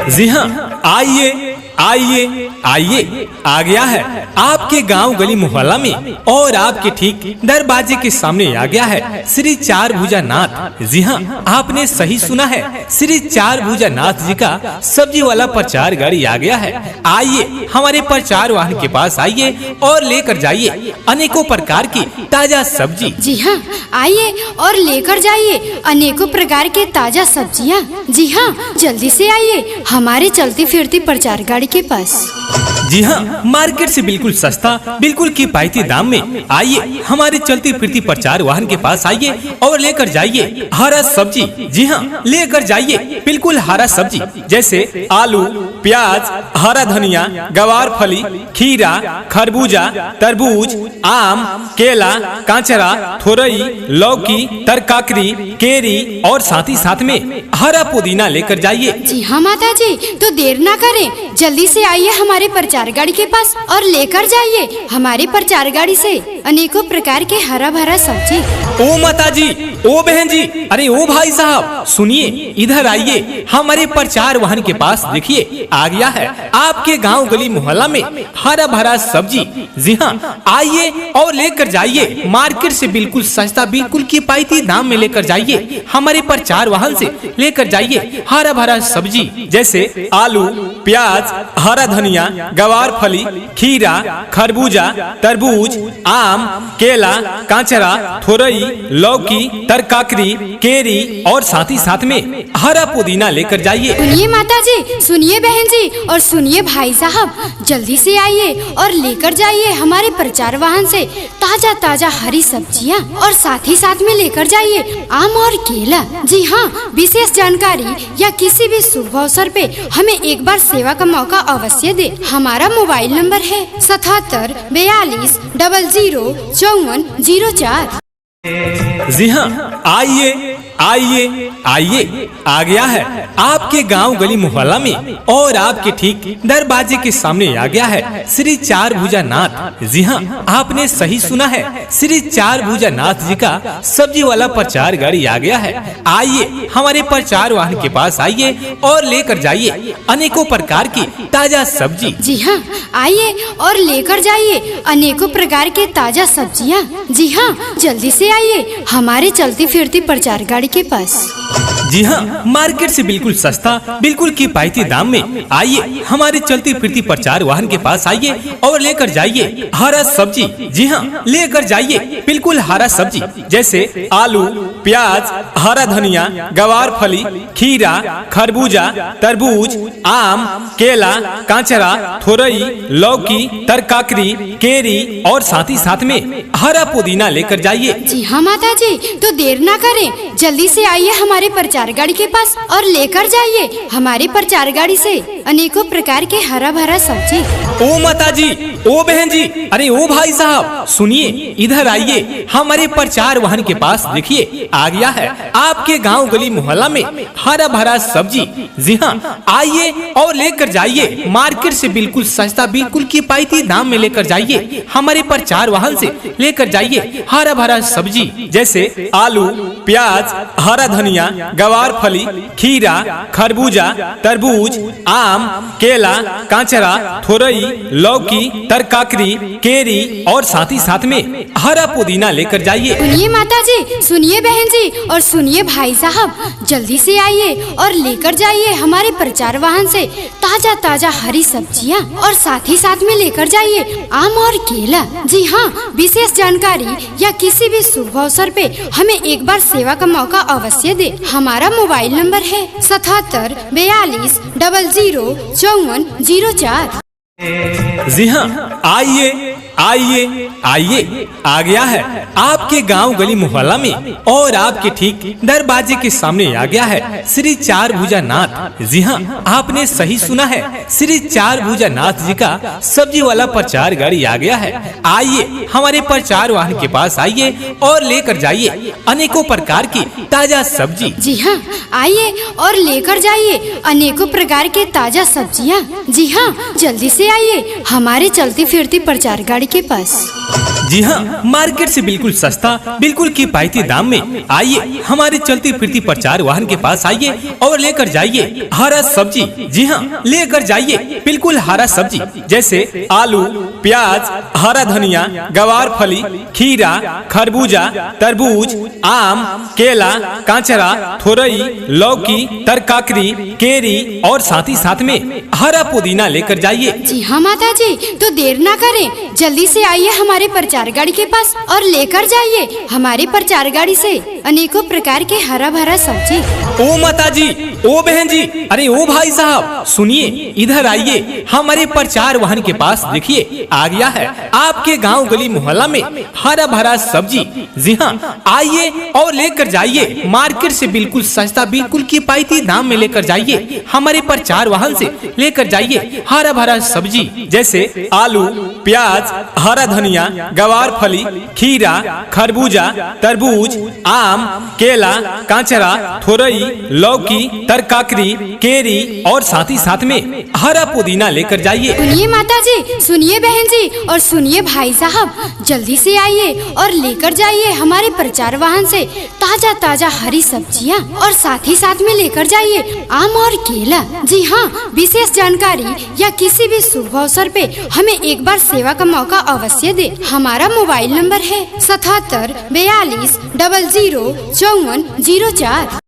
जी हाँ, आइए आइए आइए, आ गया है आपके गांव गली मोहल्ला में और आपके ठीक दरवाजे के सामने आ गया है श्री चार भुजा नाथ। जी हाँ, आपने सही सुना है, श्री चार भुजा नाथ जी का सब्जी वाला प्रचार गाड़ी आ गया है। आइए हमारे प्रचार वाहन के पास आइए और लेकर जाइए अनेकों प्रकार की ताजा सब्जी। जी हाँ, आइए और लेकर जाइए अनेकों प्रकार के ताजा सब्जियाँ। जी हाँ, जल्दी से आइए हमारे चलती फिरती प्रचार गाड़ी के पास। जी हाँ, मार्केट से बिल्कुल सस्ता, बिल्कुल किफायती दाम में आइए हमारे चलती फिरती प्रचार वाहन के पास आइए और लेकर जाइए हरा सब्जी। जी हाँ, लेकर जाइए बिल्कुल हरा सब्जी जैसे आलू, प्याज, हरा धनिया, गवार फली, खीरा, खरबूजा, तरबूज, आम, केला, कांचरा, थोरई, लौकी, तरकाकरी, केरी और साथ ही साथ में हरा पुदीना लेकर जाइए। जी हाँ माता जी, तो देर ना करें, जल्दी से आइए हमारे प्रचार गाड़ी के पास और लेकर जाइए हमारे प्रचार गाड़ी से अनेकों प्रकार के हरा भरा सब्जी। ओ माता जी, ओ बहन जी, अरे ओ भाई साहब, सुनिए, इधर आइए हमारे प्रचार वाहन के पास। देखिए आ गया है आपके गांव गली मोहल्ला में हरा भरा सब्जी। जी हाँ, आइए और लेकर जाइए मार्केट से बिल्कुल सस्ता, बिल्कुल किफायती दाम में लेकर जाइए हमारे प्रचार वाहन से लेकर जाइए हरा भरा सब्जी जैसे आलू, प्याज, हरा धनिया, गवार फली, खीरा, खरबूजा, तरबूज, आम, केला, कांचरा, थोरई, लौकी, तरकाकरी, केरी और साथ ही साथ में हरा पुदीना लेकर जाइए। सुनिए माता जी, सुनिए बहन जी और सुनिए भाई साहब, जल्दी से आइए और लेकर जाइए हमारे प्रचार वाहन से ताजा ताजा हरी सब्जियां और साथ ही साथ में लेकर जाइए आम और केला। जी हाँ, विशेष जानकारी या किसी भी शुभ अवसर पे हमें एक बार सेवा का मौका अवश्य दे। हमारा मोबाइल नंबर है 77 42 00 54 04। जी हाँ, आइए आइए आइए, आ गया है आपके गांव गली मोहल्ला में और आपके ठीक दरवाजे के सामने आ गया है श्री चार भुजा नाथ। जी हाँ, आपने सही सुना है, श्री चार भुजा नाथ जी का सब्जी वाला प्रचार गाड़ी आ गया है। आइए हमारे प्रचार वाहन के पास आइए और लेकर जाइए अनेकों प्रकार की ताजा सब्जी। जी हाँ, आइए और लेकर जाइए अनेकों प्रकार के ताजा सब्जियाँ। जी हाँ, जल्दी से आइए हमारे चलती फिरती प्रचार गाड़ी के पास। जी हाँ, मार्केट से बिल्कुल सस्ता, बिल्कुल किफायती दाम में आइए हमारे चलती फिरती प्रचार वाहन के पास आइए और लेकर जाइए हरा सब्जी। जी हाँ, लेकर जाइए बिल्कुल हरा सब्जी जैसे आलू, प्याज, हरा धनिया, गवार फली, खीरा, खरबूजा, तरबूज, आम, केला, कांचरा, थोरई, लौकी, तरकाकरी, केरी और साथ ही साथ में हरा पुदीना लेकर जाइए। जी हाँ माता जी, तो देर ना करें, जल्दी से आइए हमारे प्रचार गाड़ी के पास और लेकर जाइए हमारे प्रचार गाड़ी से अनेकों प्रकार के हरा भरा सब्जी। ओ माता जी, ओ बहन जी, अरे ओ भाई साहब, सुनिए, इधर आइए हमारे प्रचार वाहन के पास। देखिए आ गया है आपके गांव गली मोहल्ला में हरा भरा सब्जी। जी हाँ, आइए और लेकर जाइए मार्केट से बिल्कुल सस्ता, बिल्कुल किफायती दाम में लेकर जाइए हमारे प्रचार वाहन से लेकर जाइए हरा भरा सब्जी जैसे आलू, प्याज, हरा धनिया, गवार फली, खीरा, खरबूजा, तरबूज, आम, केला, कांचरा, थोरई, लौकी, तरकाकरी, केरी और साथ ही साथ में हरा पुदीना लेकर जाइए। सुनिए माता जी, सुनिए बहन जी और सुनिए भाई साहब, जल्दी से आइए और लेकर जाइए हमारे प्रचार वाहन से ताजा ताजा हरी सब्जियां और साथ ही साथ में लेकर जाइए आम और केला। जी हाँ, विशेष जानकारी या किसी भी शुभ अवसर पे हमें एक बार सेवा का मौका अवश्य दे। हमारा मोबाइल नंबर है 77 42 00 54 04। जी हाँ, आइए आइए आइए, आ गया है आपके गांव गली मोहल्ला में और आपके ठीक दरवाजे के सामने आ गया है श्री चार भुजा नाथ। जी हाँ, आपने सही सुना है, श्री चार भुजा नाथ जी का सब्जी वाला प्रचार गाड़ी आ गया है। आइए हमारे प्रचार वाहन के पास आइए और लेकर जाइए अनेकों प्रकार की ताजा सब्जी। जी हाँ, आइए और लेकर जाइए अनेकों प्रकार के ताजा सब्जियाँ। जी हाँ, जल्दी से आइए हमारे चलती फिरती प्रचार गाड़ी के पास। जी हाँ, मार्केट से बिल्कुल सस्ता, बिल्कुल किफायती दाम में आइए हमारे चलती फिरती प्रचार वाहन के पास आइए और लेकर जाइए हरा सब्जी। जी हाँ, लेकर जाइए बिल्कुल हरा सब्जी, जैसे आलू, प्याज, हरा धनिया, गवार फली, खीरा, खरबूजा, तरबूज, आम, केला, कांचरा, थोरई, लौकी, तरकाकरी, केरी और साथ ही साथ में हरा पुदीना लेकर जाइए। जी हाँ माता जी, तो देर ना करें, जल्दी से आइए हमारे प्रचार गाड़ी के पास और लेकर जाइए हमारे प्रचार गाड़ी से अनेकों प्रकार के हरा भरा सब्जी। ओ माता जी, ओ बहन जी, अरे ओ भाई साहब, सुनिए, इधर आइए हमारे प्रचार वाहन के पास। देखिए आ गया है आपके गांव गली मोहल्ला में हरा भरा सब्जी। जी हाँ, आइए और लेकर जाइए मार्केट से बिल्कुल सस्ता, बिल्कुल किफायती दाम में लेकर जाइए हमारे प्रचार वाहन से लेकर जाइए हरा भरा सब्जी, जैसे आलू, प्याज, हरा धनिया, गवार फली, खीरा, खरबूजा, तरबूज, आम, केला, कांचरा, थोरई, लौकी, तरकाकरी, केरी और साथ ही साथ में हरा पुदीना लेकर जाइए। सुनिए माता जी, सुनिए बहन जी और सुनिए भाई साहब, जल्दी से आइए और लेकर जाइए हमारे प्रचार वाहन से ताजा ताजा हरी सब्जियां और साथ ही साथ में लेकर जाइए आम और केला। जी हाँ, विशेष जानकारी या किसी भी शुभ अवसर पे हमें एक बार सेवा का मौका अवश्य दे। हमारा मोबाइल नंबर है 77 42 00 54 04।